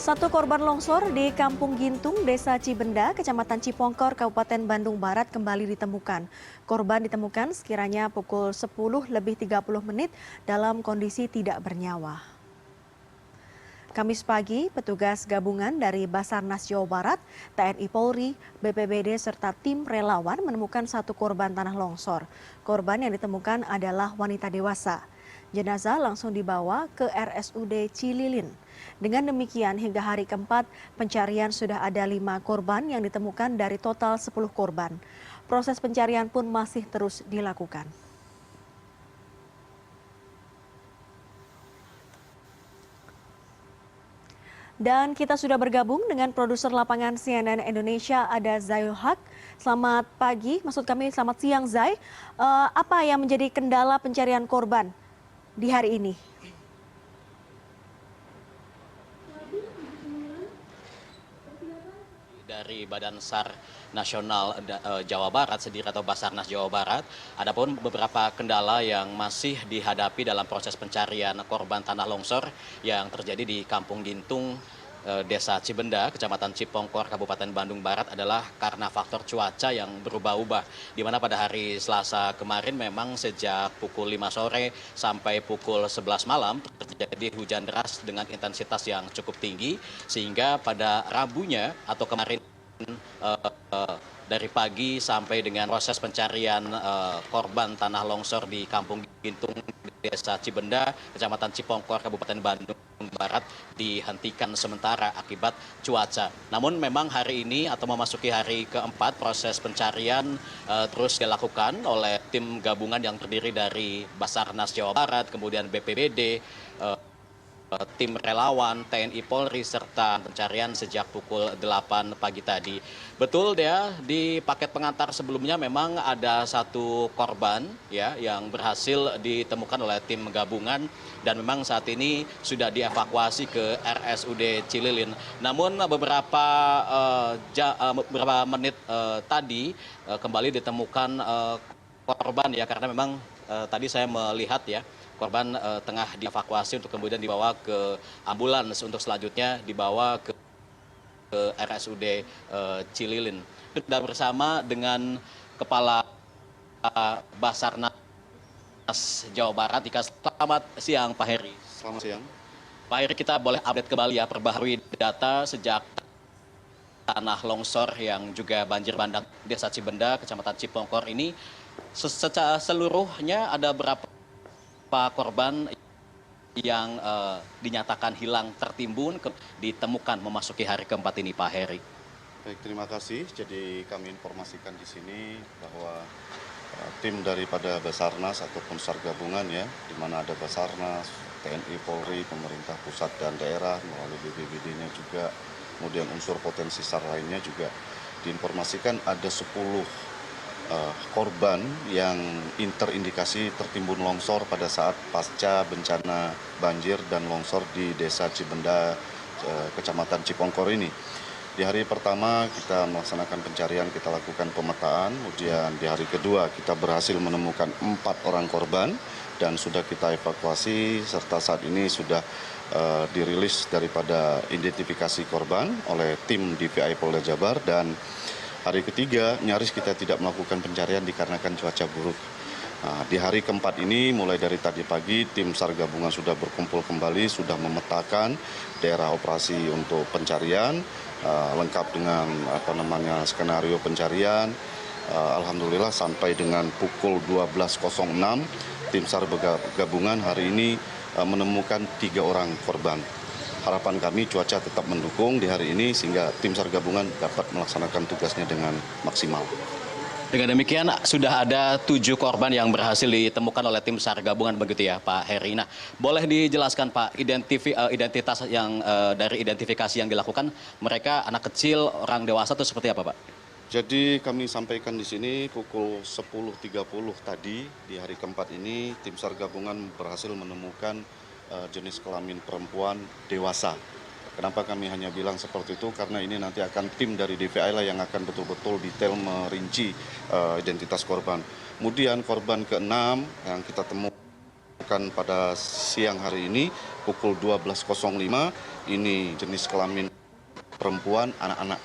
Satu korban longsor di Kampung Gintung, Desa Cibenda, Kecamatan Cipongkor, Kabupaten Bandung Barat kembali ditemukan. Korban ditemukan sekiranya pukul 10:30 dalam kondisi tidak bernyawa. Kamis pagi, petugas gabungan dari Basarnas Jawa Barat, TNI Polri, BPBD, serta tim relawan menemukan satu korban tanah longsor. Korban yang ditemukan adalah wanita dewasa. Jenazah langsung dibawa ke RSUD Cililin. Dengan demikian, hingga hari keempat, pencarian sudah ada 5 korban yang ditemukan dari total 10 korban. Proses pencarian pun masih terus dilakukan. Dan kita sudah bergabung dengan produser lapangan CNN Indonesia, ada Zayul Haq. Selamat pagi, maksud kami selamat siang Zay. Apa yang menjadi kendala pencarian korban di hari ini? Dari Badan SAR Nasional Jawa Barat sendiri atau Basarnas Jawa Barat, adapun beberapa kendala yang masih dihadapi dalam proses pencarian korban tanah longsor yang terjadi di Kampung Gintung, Desa Cibenda, Kecamatan Cipongkor, Kabupaten Bandung Barat adalah karena faktor cuaca yang berubah-ubah. Di mana pada hari Selasa kemarin memang sejak pukul 5 sore sampai pukul 11 malam terjadi hujan deras dengan intensitas yang cukup tinggi, sehingga pada Rabunya atau kemarin dari pagi sampai dengan proses pencarian korban tanah longsor di Kampung Gintung, Desa Cibenda, Kecamatan Cipongkor, Kabupaten Bandung Barat dihentikan sementara akibat cuaca. Namun memang hari ini atau memasuki hari keempat, proses pencarian terus dilakukan oleh tim gabungan yang terdiri dari Basarnas Jawa Barat, kemudian BPBD, tim relawan, TNI Polri, serta pencarian sejak pukul 8 pagi tadi. Betul Dea, di paket pengantar sebelumnya memang ada satu korban ya yang berhasil ditemukan oleh tim gabungan dan memang saat ini sudah dievakuasi ke RSUD Cililin. Namun beberapa menit tadi kembali ditemukan korban ya, karena memang tadi saya melihat ya, korban tengah dievakuasi untuk kemudian dibawa ke ambulans untuk selanjutnya dibawa ke RSUD Cililin. Dan bersama dengan Kepala Basarnas Jawa Barat, selamat siang Pak Heri. Selamat siang. Pak Heri, kita boleh update kembali ya, perbaharui data sejak tanah longsor yang juga banjir bandang Desa Cibenda, Kecamatan Cipongkor ini, secara seluruhnya ada berapa korban yang dinyatakan hilang tertimbun ditemukan memasuki hari keempat ini, Pak Heri? Baik, terima kasih. Jadi kami informasikan di sini bahwa tim daripada Basarnas ataupun SAR gabungan ya, di mana ada Basarnas, TNI Polri, pemerintah pusat dan daerah melalui BPBD-nya juga, kemudian unsur potensi SAR lainnya juga diinformasikan ada 10 korban yang terindikasi tertimbun longsor pada saat pasca bencana banjir dan longsor di Desa Cibenda, Kecamatan Cipongkor ini. Di hari pertama kita melaksanakan pencarian, kita lakukan pemetaan, kemudian di hari kedua kita berhasil menemukan 4 orang korban dan sudah kita evakuasi, serta saat ini sudah dirilis daripada identifikasi korban oleh tim DVI Polda Jabar. Dan hari ketiga nyaris kita tidak melakukan pencarian dikarenakan cuaca buruk. Nah, di hari keempat ini mulai dari tadi pagi tim SAR gabungan sudah berkumpul kembali, sudah memetakan daerah operasi untuk pencarian, lengkap dengan skenario pencarian. Alhamdulillah sampai dengan pukul 12.06 tim SAR gabungan hari ini menemukan 3 orang korban. Harapan kami cuaca tetap mendukung di hari ini sehingga tim SAR gabungan dapat melaksanakan tugasnya dengan maksimal. Dengan demikian sudah ada 7 korban yang berhasil ditemukan oleh tim SAR gabungan begitu ya Pak Heri. Nah, boleh dijelaskan Pak identitas yang dari identifikasi yang dilakukan, mereka anak kecil, orang dewasa atau seperti apa Pak? Jadi kami sampaikan di sini pukul 10.30 tadi di hari keempat ini tim SAR gabungan berhasil menemukan jenis kelamin perempuan dewasa. Kenapa kami hanya bilang seperti itu? Karena ini nanti akan tim dari DVI lah yang akan betul-betul detail merinci identitas korban. Kemudian korban ke-6 yang kita temukan Kan pada siang hari ini pukul 12.05 ini jenis kelamin perempuan anak-anak.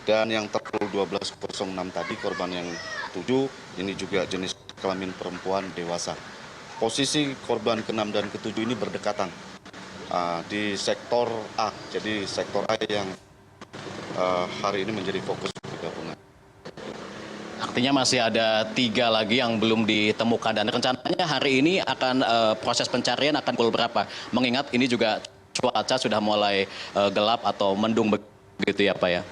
Dan yang pukul 12.06 tadi korban yang 7 ini juga jenis kelamin perempuan dewasa. Posisi korban ke-6 dan ke-7 ini berdekatan di sektor A. Jadi sektor A yang hari ini menjadi fokus gabungan. Artinya masih ada 3 lagi yang belum ditemukan dan rencananya hari ini akan proses pencarian akan pukul berapa? Mengingat ini juga cuaca sudah mulai gelap atau mendung begitu ya Pak ya?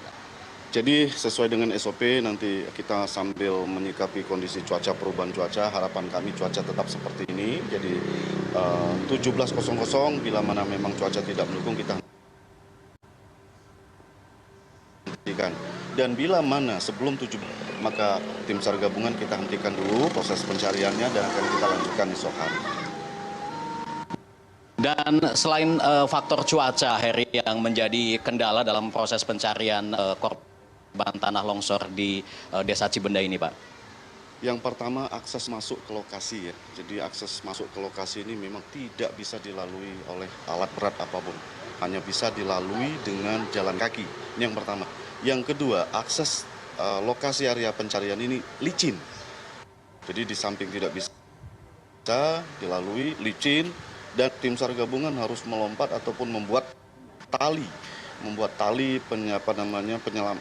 Jadi sesuai dengan SOP nanti kita sambil menyikapi kondisi cuaca, perubahan cuaca, harapan kami cuaca tetap seperti ini. Jadi 17.00 bila mana memang cuaca tidak mendukung kita hentikan. Dan bila mana sebelum 7 maka tim SAR gabungan kita hentikan dulu proses pencariannya dan akan kita lanjutkan esok hari. Dan selain faktor cuaca, Heri, yang menjadi kendala dalam proses pencarian korban tanah longsor di Desa Cibenda ini, Pak? Yang pertama akses masuk ke lokasi ya. Jadi akses masuk ke lokasi ini memang tidak bisa dilalui oleh alat berat apapun. Hanya bisa dilalui dengan jalan kaki. Ini yang pertama. Yang kedua, akses lokasi area pencarian ini licin. Jadi di samping tidak bisa dilalui, licin, dan tim SAR gabungan harus melompat ataupun membuat tali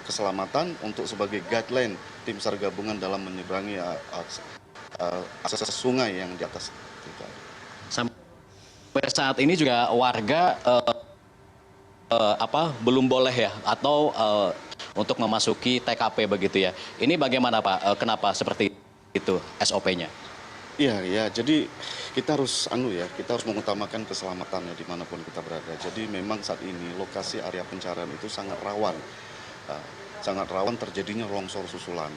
keselamatan untuk sebagai guideline tim SAR gabungan dalam menyeberangi akses sungai yang di atas. Sampai saat ini juga warga belum boleh ya atau untuk memasuki TKP begitu ya. Ini bagaimana Pak? Kenapa seperti itu SOP-nya? Iya, jadi kita harus mengutamakan keselamatannya dimanapun kita berada. Jadi memang saat ini lokasi area pencarian itu sangat rawan terjadinya longsor susulan.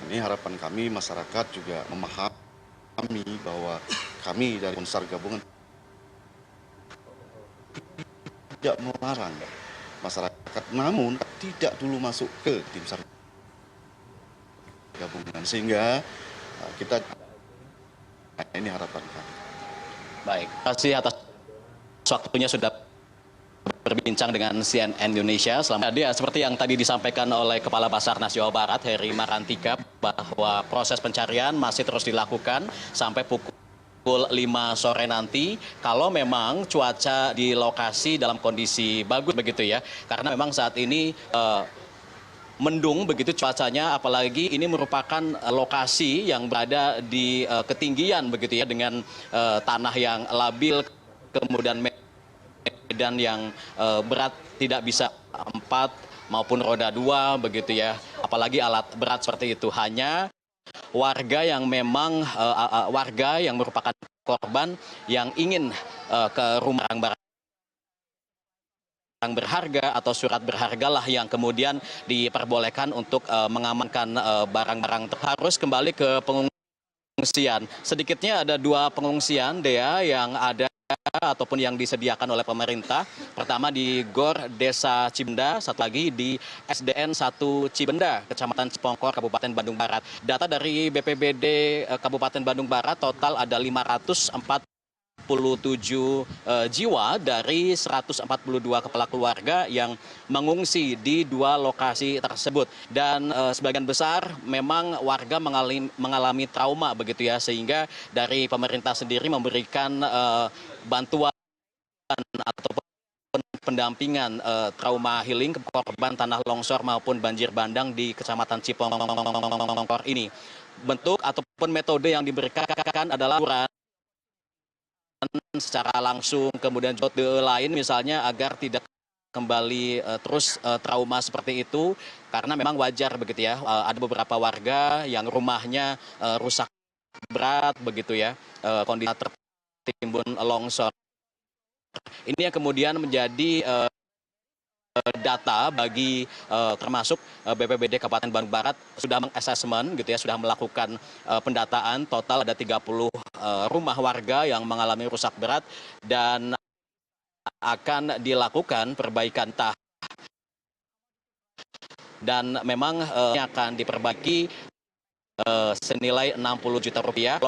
Ini harapan kami masyarakat juga memahami bahwa kami dari SAR gabungan tidak melarang masyarakat, namun tidak dulu masuk ke tim SAR gabungan sehingga ini harapan kami. Baik, terima kasih atas waktunya sudah berbincang dengan CNN Indonesia. Selamat dia seperti yang tadi disampaikan oleh Kepala Basarnas Jawa Barat Heri Marantika bahwa proses pencarian masih terus dilakukan sampai pukul 5 sore nanti kalau memang cuaca di lokasi dalam kondisi bagus begitu ya. Karena memang saat ini mendung begitu cuacanya, apalagi ini merupakan lokasi yang berada di ketinggian begitu ya, dengan tanah yang labil, kemudian medan yang berat, tidak bisa 4 maupun roda 2 begitu ya, apalagi alat berat seperti itu. Hanya warga yang memang warga yang merupakan korban yang ingin ke rumah barang berharga atau surat berharga lah yang kemudian diperbolehkan untuk mengamankan barang-barang, harus kembali ke pengungsian. Sedikitnya ada 2 pengungsian Dea yang ada ataupun yang disediakan oleh pemerintah. Pertama di GOR Desa Cibenda, satu lagi di SDN 1 Cibenda, Kecamatan Cipongkor, Kabupaten Bandung Barat. Data dari BPBD Kabupaten Bandung Barat total ada 547 jiwa dari 142 kepala keluarga yang mengungsi di 2 lokasi tersebut, dan sebagian besar memang warga mengalami trauma begitu ya, sehingga dari pemerintah sendiri memberikan bantuan ataupun pendampingan trauma healing ke korban tanah longsor maupun banjir bandang di Kecamatan Cipongkor ini. Bentuk ataupun metode yang diberikan adalah secara langsung, kemudian metode lain misalnya agar tidak kembali terus trauma seperti itu, karena memang wajar begitu ya, ada beberapa warga yang rumahnya rusak berat begitu ya, kondisi tertimbun longsor. Ini yang kemudian menjadi data bagi termasuk BPBD Kabupaten Bandung Barat sudah mengassessment gitu ya, sudah melakukan pendataan. Total ada 30 rumah warga yang mengalami rusak berat dan akan dilakukan perbaikan tahap, dan memang akan diperbaiki senilai 60 juta rupiah.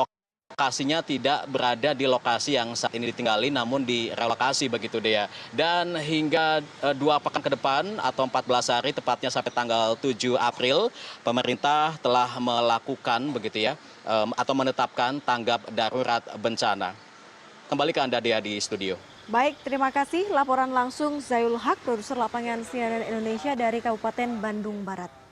lokasinya tidak berada di lokasi yang saat ini ditinggali, namun direlokasi begitu Dea. Dan hingga 2 pekan ke depan atau 14 hari, tepatnya sampai tanggal 7 April, pemerintah telah melakukan begitu ya, atau menetapkan tanggap darurat bencana. Kembali ke Anda Dea di studio. Baik, terima kasih. Laporan langsung Zayul Haq, produser lapangan CNN Indonesia dari Kabupaten Bandung Barat.